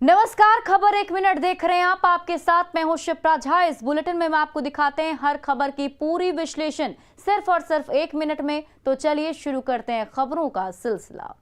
नमस्कार, खबर एक मिनट देख रहे हैं आप। आपके साथ मैं हूं शिप्रा झा। इस बुलेटिन में आपको दिखाते हैं हर खबर की पूरी विश्लेषण सिर्फ और सिर्फ एक मिनट में। तो चलिए शुरू करते हैं खबरों का सिलसिला।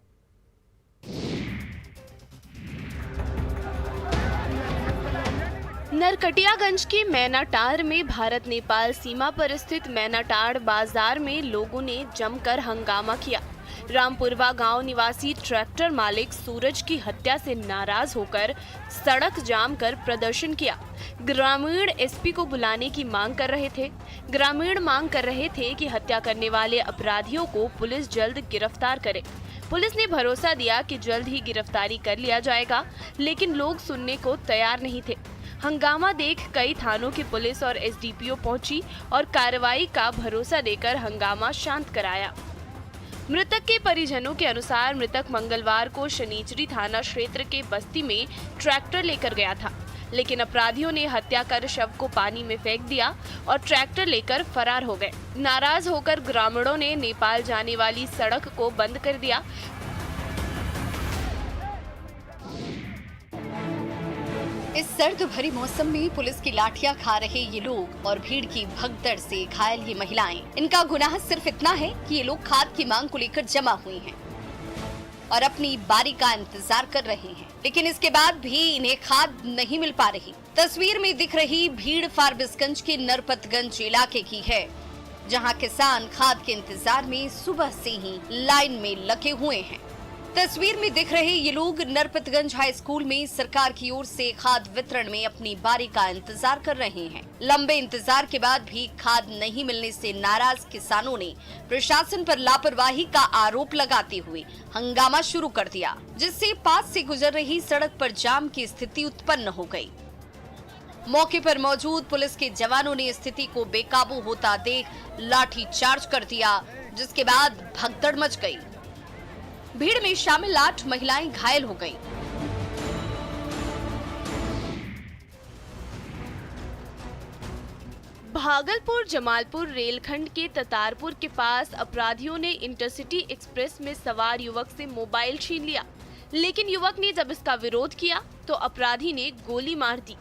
नरकटियागंज के मैनाटांड़ में भारत नेपाल सीमा पर स्थित मैनाटांड़ बाजार में लोगों ने जमकर हंगामा किया। रामपुरवा गांव निवासी ट्रैक्टर मालिक सूरज की हत्या से नाराज होकर सड़क जाम कर प्रदर्शन किया। ग्रामीण एसपी को बुलाने की मांग कर रहे थे। ग्रामीण मांग कर रहे थे कि हत्या करने वाले अपराधियों को पुलिस जल्द गिरफ्तार करे। पुलिस ने भरोसा दिया कि जल्द ही गिरफ्तारी कर लिया जाएगा, लेकिन लोग सुनने को तैयार नहीं थे। हंगामा देख कई थानों की पुलिस और एसडीपीओ पहुंची और कार्रवाई का भरोसा देकर हंगामा शांत कराया। मृतक के परिजनों के अनुसार मृतक मंगलवार को शनिचरी थाना क्षेत्र के बस्ती में ट्रैक्टर लेकर गया था, लेकिन अपराधियों ने हत्या कर शव को पानी में फेंक दिया और ट्रैक्टर लेकर फरार हो गए। नाराज होकर ग्रामीणों ने नेपाल जाने वाली सड़क को बंद कर दिया। इस सर्द भरी मौसम में पुलिस की लाठियां खा रहे ये लोग और भीड़ की भगदड़ से घायल ये महिलाएं, इनका गुनाह सिर्फ इतना है कि ये लोग खाद की मांग को लेकर जमा हुई हैं और अपनी बारी का इंतजार कर रहे हैं, लेकिन इसके बाद भी इन्हें खाद नहीं मिल पा रही। तस्वीर में दिख रही भीड़ फारबिसगंज के नरपतगंज इलाके की है, जहां किसान खाद के इंतजार में सुबह से ही लाइन में लगे हुए हैं। तस्वीर में दिख रहे ये लोग नरपतगंज हाई स्कूल में सरकार की ओर से खाद वितरण में अपनी बारी का इंतजार कर रहे हैं। लंबे इंतजार के बाद भी खाद नहीं मिलने से नाराज किसानों ने प्रशासन पर लापरवाही का आरोप लगाते हुए हंगामा शुरू कर दिया, जिससे पास से गुजर रही सड़क पर जाम की स्थिति उत्पन्न हो गई। मौके पर मौजूद पुलिस के जवानों ने स्थिति को बेकाबू होता देख लाठी चार्ज कर दिया, जिसके बाद भगदड़ मच गई। भीड़ में शामिल 8 महिलाएं घायल हो गईं। भागलपुर जमालपुर रेलखंड के ततारपुर के पास अपराधियों ने इंटरसिटी एक्सप्रेस में सवार युवक से मोबाइल छीन लिया, लेकिन युवक ने जब इसका विरोध किया तो अपराधी ने गोली मार दी।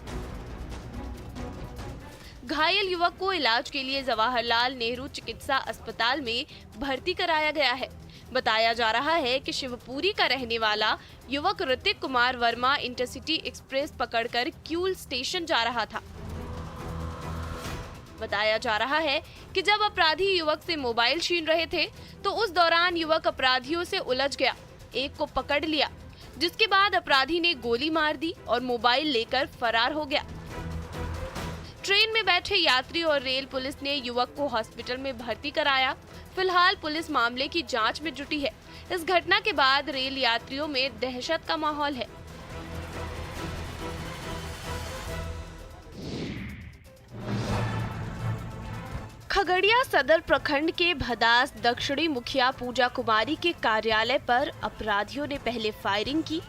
घायल युवक को इलाज के लिए जवाहरलाल नेहरू चिकित्सा अस्पताल में भर्ती कराया गया है। बताया जा रहा है कि शिवपुरी का रहने वाला युवक ऋतिक कुमार वर्मा इंटरसिटी एक्सप्रेस पकड़कर क्यूल स्टेशन जा रहा था। बताया जा रहा है कि जब अपराधी युवक से मोबाइल छीन रहे थे तो उस दौरान युवक अपराधियों से उलझ गया, एक को पकड़ लिया, जिसके बाद अपराधी ने गोली मार दी और मोबाइल लेकर फरार हो गया। ट्रेन में बैठे यात्री और रेल पुलिस ने युवक को हॉस्पिटल में भर्ती कराया। फिलहाल पुलिस मामले की जांच में जुटी है। इस घटना के बाद रेल यात्रियों में दहशत का माहौल है। खगड़िया सदर प्रखंड के भदास दक्षिणी मुखिया पूजा कुमारी के कार्यालय पर अपराधियों ने पहले फायरिंग की,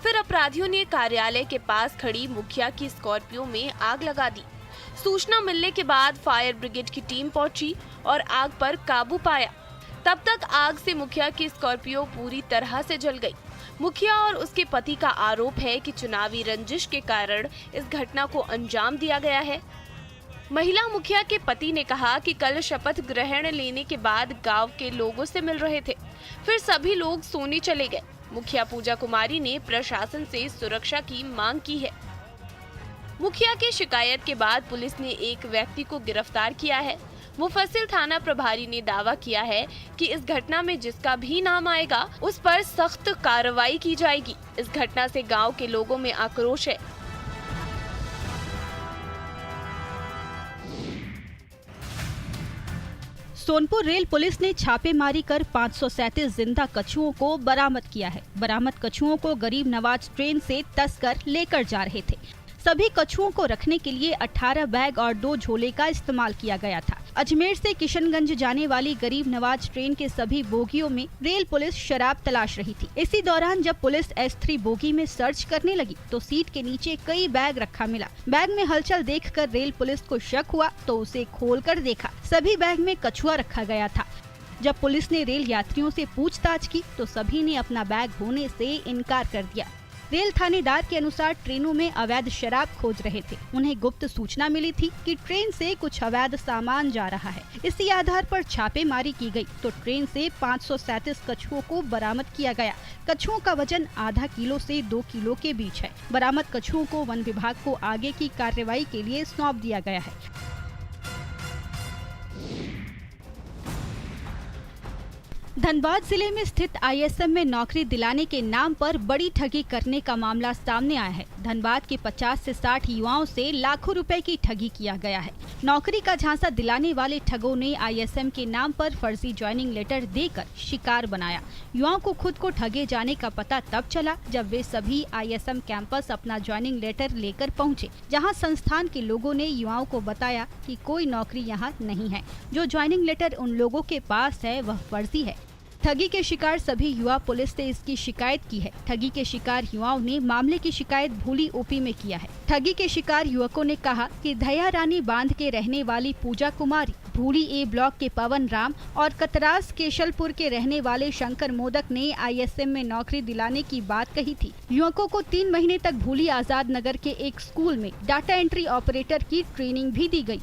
फिर अपराधियों ने कार्यालय के पास खड़ी मुखिया की स्कॉर्पियो में आग लगा दी। सूचना मिलने के बाद फायर ब्रिगेड की टीम पहुंची और आग पर काबू पाया। तब तक आग से मुखिया की स्कॉर्पियो पूरी तरह से जल गई। मुखिया और उसके पति का आरोप है कि चुनावी रंजिश के कारण इस घटना को अंजाम दिया गया है। महिला मुखिया के पति ने कहा कि कल शपथ ग्रहण लेने के बाद गांव के लोगों से मिल रहे थे, फिर सभी लोग सोने चले गए। मुखिया पूजा कुमारी ने प्रशासन से सुरक्षा की मांग की है। मुखिया की शिकायत के बाद पुलिस ने एक व्यक्ति को गिरफ्तार किया है। मुफस्सिल थाना प्रभारी ने दावा किया है कि इस घटना में जिसका भी नाम आएगा उस पर सख्त कार्रवाई की जाएगी। इस घटना से गांव के लोगों में आक्रोश है। सोनपुर रेल पुलिस ने छापेमारी कर 537 जिंदा कछुओं को बरामद किया है। बरामद कछुओं को गरीब नवाज ट्रेन से तस्कर लेकर जा रहे थे। सभी कछुओं को रखने के लिए 18 बैग और 2 झोले का इस्तेमाल किया गया था। अजमेर से किशनगंज जाने वाली गरीब नवाज ट्रेन के सभी बोगियों में रेल पुलिस शराब तलाश रही थी। इसी दौरान जब पुलिस S3 बोगी में सर्च करने लगी तो सीट के नीचे कई बैग रखा मिला। बैग में हलचल देखकर रेल पुलिस को शक हुआ तो उसे खोलकर देखा। सभी बैग में कछुआ रखा गया था। जब पुलिस ने रेल यात्रियों से पूछताछ की तो सभी ने अपना बैग होने से इनकार कर दिया। रेल थानेदार के अनुसार ट्रेनों में अवैध शराब खोज रहे थे। उन्हें गुप्त सूचना मिली थी कि ट्रेन से कुछ अवैध सामान जा रहा है। इसी आधार पर छापेमारी की गई तो ट्रेन से 537 कछुओं को बरामद किया गया। कछुओं का वजन आधा किलो से 2 किलो के बीच है। बरामद कछुओं को वन विभाग को आगे की कार्रवाई के लिए सौंप दिया गया है। धनबाद जिले में स्थित आईएसएम में नौकरी दिलाने के नाम पर बड़ी ठगी करने का मामला सामने आया है। धनबाद के 50 से 60 युवाओं से लाखों रुपए की ठगी किया गया है। नौकरी का झांसा दिलाने वाले ठगों ने आईएसएम के नाम पर फर्जी ज्वाइनिंग लेटर देकर शिकार बनाया। युवाओं को खुद को ठगे जाने का पता तब चला जब वे सभी आईएसएम कैंपस अपना ज्वाइनिंग लेटर लेकर पहुंचे, जहां संस्थान के लोगों ने युवाओं को बताया कि कोई नौकरी यहां नहीं है। जो ज्वाइनिंग लेटर उन लोगों के पास है वह फर्जी है। ठगी के शिकार सभी युवा पुलिस से इसकी शिकायत की है। ठगी के शिकार युवाओं ने मामले की शिकायत भूली ओपी में किया है। ठगी के शिकार युवकों ने कहा कि दया रानी बांध के रहने वाली पूजा कुमारी, भूली ए ब्लॉक के पवन राम और कतरास केशलपुर के रहने वाले शंकर मोदक ने आईएसएम में नौकरी दिलाने की बात कही थी। युवकों को 3 महीने तक भूली आजाद नगर के एक स्कूल में डाटा एंट्री ऑपरेटर की ट्रेनिंग भी दी गयी।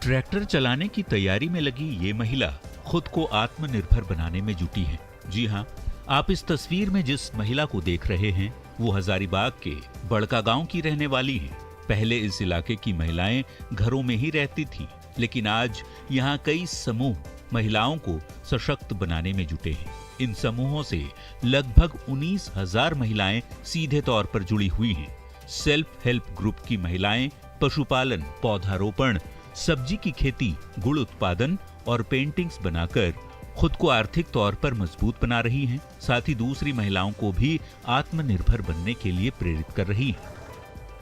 ट्रैक्टर चलाने की तैयारी में लगी ये महिला खुद को आत्मनिर्भर बनाने में जुटी है। जी हाँ, आप इस तस्वीर में जिस महिला को देख रहे हैं वो हजारीबाग के बड़का गांव की रहने वाली है। पहले इस इलाके की महिलाएं घरों में ही रहती थी, लेकिन आज यहाँ कई समूह महिलाओं को सशक्त बनाने में जुटे हैं। इन समूहों से लगभग 19,000 महिलाएं सीधे तौर पर जुड़ी हुई हैं। सेल्फ हेल्प ग्रुप की महिलाएं पशुपालन, पौधारोपण, सब्जी की खेती, गुड़ उत्पादन और पेंटिंग्स बनाकर खुद को आर्थिक तौर पर मजबूत बना रही हैं। साथ ही दूसरी महिलाओं को भी आत्मनिर्भर बनने के लिए प्रेरित कर रही हैं।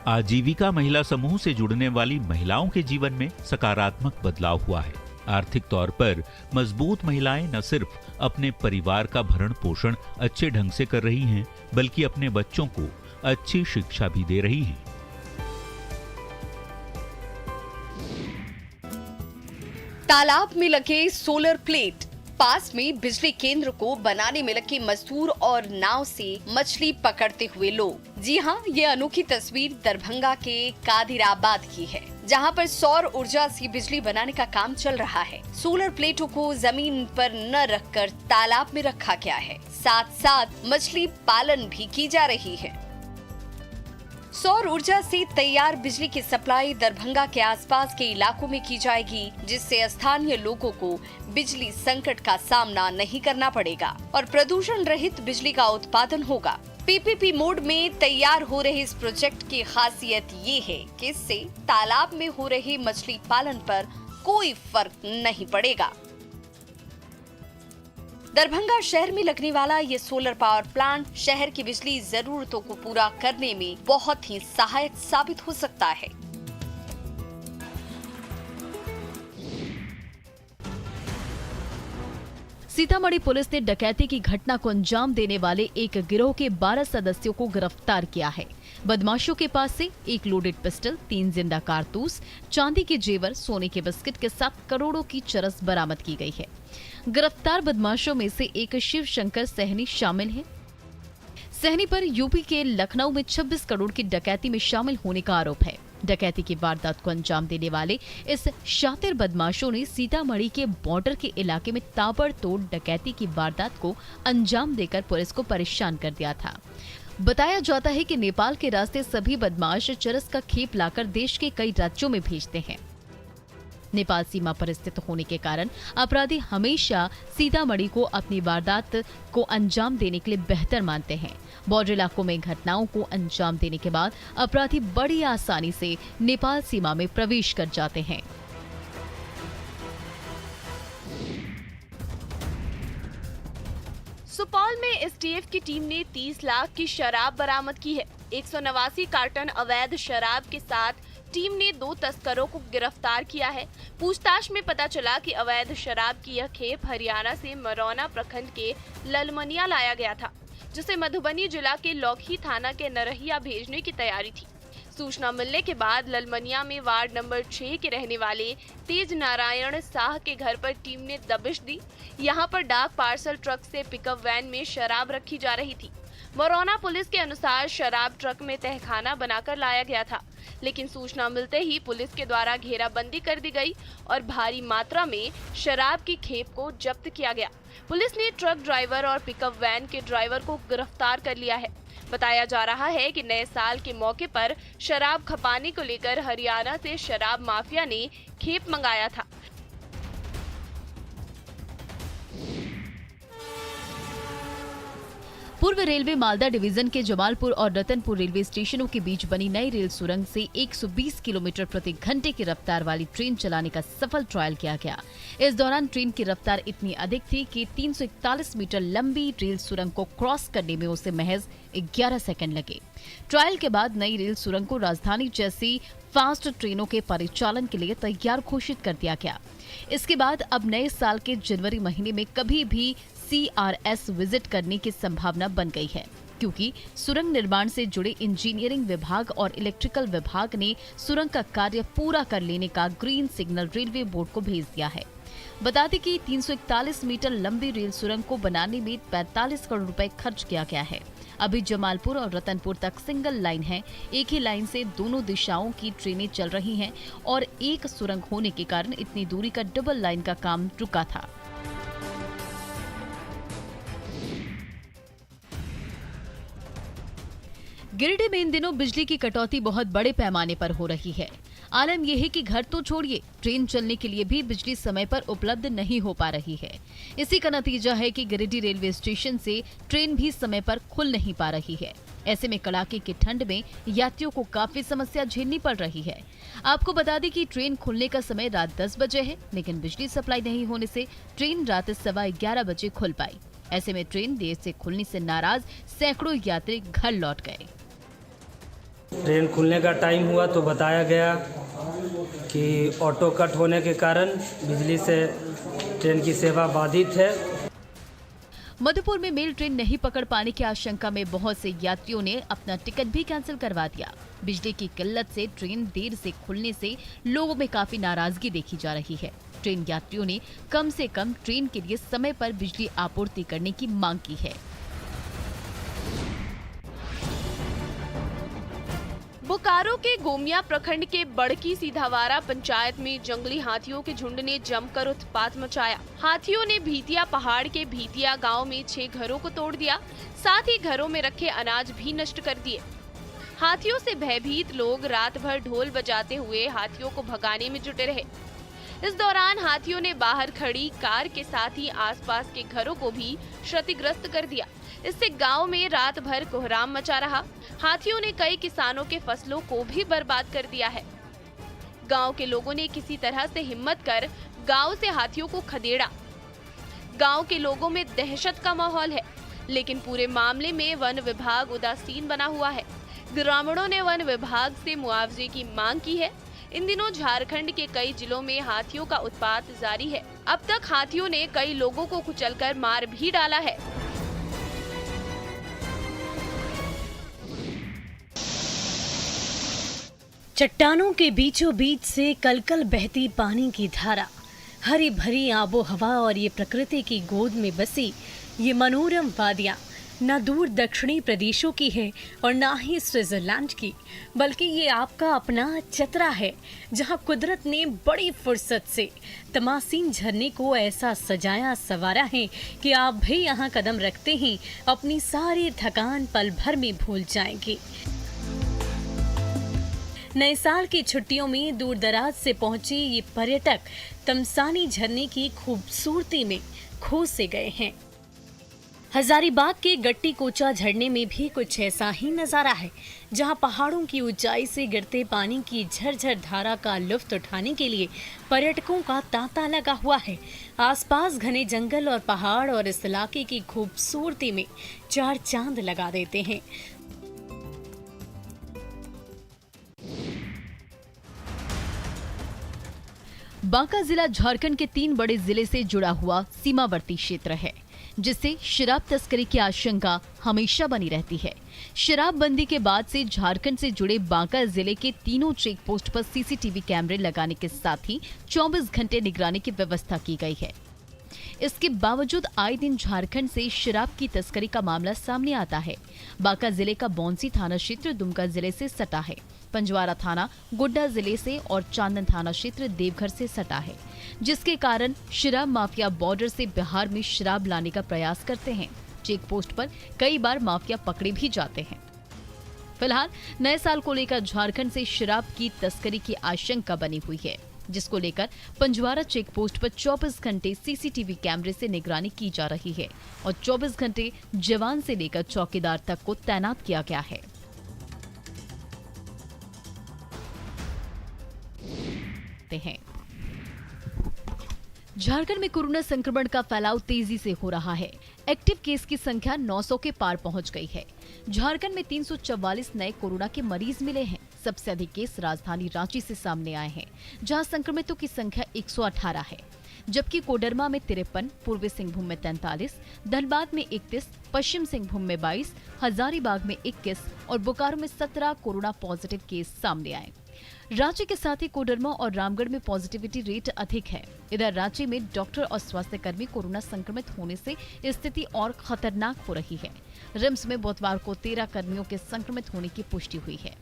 आजीविका महिला समूह से जुड़ने वाली महिलाओं के जीवन में सकारात्मक बदलाव हुआ है। आर्थिक तौर पर मजबूत महिलाएं न सिर्फ अपने परिवार का भरण पोषण अच्छे ढंग से कर रही हैं, बल्कि अपने बच्चों को अच्छी शिक्षा भी दे रही हैं। तालाब में लगे सोलर प्लेट, पास में बिजली केंद्र को बनाने में लगे मजदूर और नाव से मछली पकड़ते हुए लोग। जी हाँ, ये अनोखी तस्वीर दरभंगा के कादिराबाद की है, जहाँ पर सौर ऊर्जा से बिजली बनाने का काम चल रहा है। सोलर प्लेटों को जमीन पर न रखकर तालाब में रखा गया है। साथ साथ मछली पालन भी की जा रही है। सौर ऊर्जा से तैयार बिजली की सप्लाई दरभंगा के आसपास के इलाकों में की जाएगी, जिससे स्थानीय लोगों को बिजली संकट का सामना नहीं करना पड़ेगा और प्रदूषण रहित बिजली का उत्पादन होगा। पीपीपी मोड में तैयार हो रहे इस प्रोजेक्ट की खासियत ये है कि इससे तालाब में हो रहे मछली पालन पर कोई फर्क नहीं पड़ेगा। दरभंगा शहर में लगने वाला ये सोलर पावर प्लांट शहर की बिजली जरूरतों को पूरा करने में बहुत ही सहायक साबित हो सकता है। सीतामढ़ी पुलिस ने डकैती की घटना को अंजाम देने वाले एक गिरोह के 12 सदस्यों को गिरफ्तार किया है। बदमाशों के पास से एक लोडेड पिस्टल, 3 जिंदा कारतूस, चांदी के जेवर, सोने के बिस्किट के साथ करोड़ों की चरस बरामद की गई है। गिरफ्तार बदमाशों में से एक शिव शंकर सहनी शामिल है। सहनी पर यूपी के लखनऊ में 26 करोड़ की डकैती में शामिल होने का आरोप है। डकैती की वारदात को अंजाम देने वाले इस शातिर बदमाशों ने सीतामढ़ी के बॉर्डर के इलाके में ताबड़तोड़ डकैती की वारदात को अंजाम देकर पुलिस को परेशान कर दिया था। बताया जाता है कि नेपाल के रास्ते सभी बदमाश चरस का खेप लाकर देश के कई राज्यों में भेजते हैं। नेपाल सीमा पर स्थित होने के कारण अपराधी हमेशा सीतामढ़ी को अपनी वारदात को अंजाम देने के लिए बेहतर मानते हैं। बॉर्डर इलाकों में घटनाओं को अंजाम देने के बाद अपराधी बड़ी आसानी से नेपाल सीमा में प्रवेश कर जाते हैं। सुपौल में एसटीएफ की टीम ने 30 लाख की शराब बरामद की है। 189 कार्टन अवैध शराब के साथ टीम ने 2 तस्करों को गिरफ्तार किया है। पूछताछ में पता चला कि अवैध शराब की यह खेप हरियाणा से मरौना प्रखंड के ललमनिया लाया गया था, जिसे मधुबनी जिला के लौकी थाना के नरहिया भेजने की तैयारी थी। सूचना मिलने के बाद ललमनिया में वार्ड नंबर 6 के रहने वाले तेज नारायण शाह के घर पर टीम ने दबिश दी। यहां पर डाक पार्सल ट्रक से पिकअप वैन में शराब रखी जा रही थी। मरौना पुलिस के अनुसार शराब ट्रक में तहखाना बनाकर लाया गया था, लेकिन सूचना मिलते ही पुलिस के द्वारा घेराबंदी कर दी गई और भारी मात्रा में शराब की खेप को जब्त किया गया। पुलिस ने ट्रक ड्राइवर और पिकअप वैन के ड्राइवर को गिरफ्तार कर लिया है। बताया जा रहा है कि नए साल के मौके पर शराब खपाने को लेकर हरियाणा से शराब माफिया ने खेप मंगाया था। पूर्व रेलवे मालदा डिवीजन के जमालपुर और रतनपुर रेलवे स्टेशनों के बीच बनी नई रेल सुरंग से 120 किलोमीटर प्रति घंटे की रफ्तार वाली ट्रेन चलाने का सफल ट्रायल किया गया। इस दौरान ट्रेन की रफ्तार इतनी अधिक थी कि 341 मीटर लंबी रेल सुरंग को क्रॉस करने में उसे महज 11 सेकंड लगे। ट्रायल के बाद नई रेल सुरंग को राजधानी जैसी फास्ट ट्रेनों के परिचालन के लिए तैयार घोषित कर दिया गया। इसके बाद अब नए साल के जनवरी महीने में कभी भी CRS विजिट करने की संभावना बन गई है, क्योंकि सुरंग निर्माण से जुड़े इंजीनियरिंग विभाग और इलेक्ट्रिकल विभाग ने सुरंग का कार्य पूरा कर लेने का ग्रीन सिग्नल रेलवे बोर्ड को भेज दिया है। बता दें कि 341 मीटर लंबी रेल सुरंग को बनाने में 45 करोड़ रुपए खर्च किया गया है। अभी जमालपुर और रतनपुर तक सिंगल लाइन है। एक ही लाइन से दोनों दिशाओं की ट्रेनें चल रही हैं और एक सुरंग होने के कारण इतनी दूरी का डबल लाइन का काम रुका था। गिरिडीह में इन दिनों बिजली की कटौती बहुत बड़े पैमाने पर हो रही है। आलम यह है कि घर तो छोड़िए, ट्रेन चलने के लिए भी बिजली समय पर उपलब्ध नहीं हो पा रही है। इसी का नतीजा है कि गिरिडीह रेलवे स्टेशन से ट्रेन भी समय पर खुल नहीं पा रही है। ऐसे में कड़ाके की ठंड में यात्रियों को काफी समस्या झेलनी पड़ रही है। आपको बता दें कि ट्रेन खुलने का समय रात 10 बजे है, लेकिन बिजली सप्लाई नहीं होने से ट्रेन रात 11:15 बजे खुल पाई। ऐसे में ट्रेन देर से खुलने से नाराज सैकड़ों यात्री घर लौट गए। ट्रेन खुलने का टाइम हुआ तो बताया गया कि ऑटो कट होने के कारण बिजली से ट्रेन की सेवा बाधित है। मधुपुर में मेल ट्रेन नहीं पकड़ पाने की आशंका में बहुत से यात्रियों ने अपना टिकट भी कैंसिल करवा दिया। बिजली की किल्लत से ट्रेन देर से खुलने से लोगों में काफी नाराजगी देखी जा रही है। ट्रेन यात्रियों ने कम से कम ट्रेन के लिए समय पर बिजली आपूर्ति करने की मांग की है। बोकारो के गोमिया प्रखंड के बड़की सीधावारा पंचायत में जंगली हाथियों के झुंड ने जमकर उत्पात मचाया। हाथियों ने भीतिया पहाड़ के भीतिया गांव में 6 घरों को तोड़ दिया, साथ ही घरों में रखे अनाज भी नष्ट कर दिए। हाथियों से भयभीत लोग रात भर ढोल बजाते हुए हाथियों को भगाने में जुटे रहे। इस दौरान हाथियों ने बाहर खड़ी कार के साथ ही आसपास के घरों को भी क्षतिग्रस्त कर दिया। इससे गांव में रात भर कोहराम मचा रहा। हाथियों ने कई किसानों के फसलों को भी बर्बाद कर दिया है। गांव के लोगों ने किसी तरह से हिम्मत कर गांव से हाथियों को खदेड़ा। गांव के लोगों में दहशत का माहौल है, लेकिन पूरे मामले में वन विभाग उदासीन बना हुआ है। ग्रामीणों ने वन विभाग से मुआवजे की मांग की है। इन दिनों झारखंड के कई जिलों में हाथियों का उत्पात जारी है। अब तक हाथियों ने कई लोगों को कुचलकर मार भी डाला है। चट्टानों के बीचों बीच से कलकल बहती पानी की धारा, हरी भरी आबो हवा और ये प्रकृति की गोद में बसी ये मनोरम वादियाँ न दूर दक्षिणी प्रदेशों की है और ना ही स्विट्जरलैंड की, बल्कि ये आपका अपना चतरा है, जहाँ कुदरत ने बड़ी फुर्सत से तमासीन झरने को ऐसा सजाया संवारा है कि आप भी यहाँ कदम रखते ही अपनी सारी थकान पल भर में भूल जाएंगे। नए साल की छुट्टियों में दूर दराज से पहुंचे ये पर्यटक तमसानी झरने की खूबसूरती में खो से गए हैं। हजारीबाग के गट्टी कोचा झरने में भी कुछ ऐसा ही नजारा है, जहां पहाड़ों की ऊंचाई से गिरते पानी की झरझर धारा का लुत्फ उठाने के लिए पर्यटकों का तांता लगा हुआ है। आसपास घने जंगल और पहाड़ और इस इलाके की खूबसूरती में 4 चांद लगा देते हैं। बांका जिला झारखंड के 3 बड़े जिले से जुड़ा हुआ सीमावर्ती क्षेत्र है, जिससे शराब तस्करी की आशंका हमेशा बनी रहती है। शराबबंदी के बाद से झारखंड से जुड़े बांका जिले के तीनों चेक पोस्ट पर सीसीटीवी कैमरे लगाने के साथ ही 24 घंटे निगरानी की व्यवस्था की गई है। इसके बावजूद आए दिन झारखंड से शराब की तस्करी का मामला सामने आता है। बांका जिले का बौंसी थाना क्षेत्र दुमका जिले से सटा है, पंजवारा थाना गोड्डा जिले से और चांदन थाना क्षेत्र देवघर से सटा है, जिसके कारण शराब माफिया बॉर्डर से बिहार में शराब लाने का प्रयास करते हैं। चेक पोस्ट पर कई बार माफिया पकड़े भी जाते हैं। फिलहाल नए साल को लेकर झारखंड से शराब की तस्करी की आशंका बनी हुई है, जिसको लेकर पंजवारा चेक पोस्ट पर 24 घंटे सीसीटीवी कैमरे से निगरानी की जा रही है और 24 घंटे जवान से लेकर चौकीदार तक को तैनात किया गया है। झारखंड में कोरोना संक्रमण का फैलाव तेजी से हो रहा है। एक्टिव केस की संख्या 900 के पार पहुंच गई है। झारखंड में 344 नए कोरोना के मरीज मिले हैं। सबसे अधिक केस राजधानी रांची से सामने आए हैं, जहां संक्रमितों की संख्या 118 है, जबकि कोडरमा में 53, पूर्वी सिंहभूम में 43, धनबाद में 31, पश्चिम सिंहभूम में 22, हजारीबाग में 21 और बोकारो में 17 कोरोना पॉजिटिव केस सामने आए। रांची के साथ ही कोडरमा और रामगढ़ में पॉजिटिविटी रेट अधिक है। इधर रांची में डॉक्टर और स्वास्थ्य कर्मी कोरोना संक्रमित होने से स्थिति और खतरनाक हो रही है। रिम्स में बुधवार को 13 कर्मियों के संक्रमित होने की पुष्टि हुई है,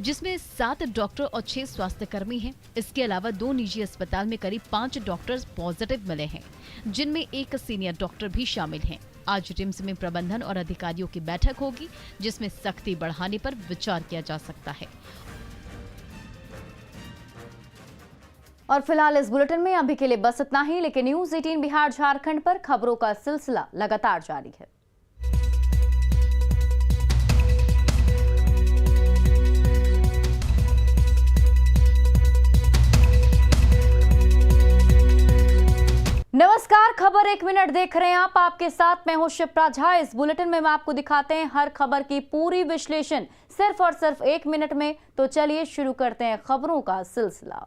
जिसमें 7 डॉक्टर और 6 स्वास्थ्य कर्मी हैं। इसके अलावा 2 निजी अस्पताल में करीब 5 डॉक्टर्स पॉजिटिव मिले हैं, जिनमें एक सीनियर डॉक्टर भी शामिल हैं। आज रिम्स में प्रबंधन और अधिकारियों की बैठक होगी, जिसमें सख्ती बढ़ाने पर विचार किया जा सकता है। और फिलहाल इस बुलेटिन में अभी के लिए बस इतना ही, लेकिन न्यूज़ 18 बिहार झारखंड पर खबरों का सिलसिला लगातार जारी है। नमस्कार, खबर 1 मिनट देख रहे हैं आप। आपके साथ मैं हूं शिप्रा झा। इस बुलेटिन में आपको दिखाते हैं हर खबर की पूरी विश्लेषण सिर्फ और सिर्फ 1 मिनट में। तो चलिए शुरू करते हैं खबरों का सिलसिला।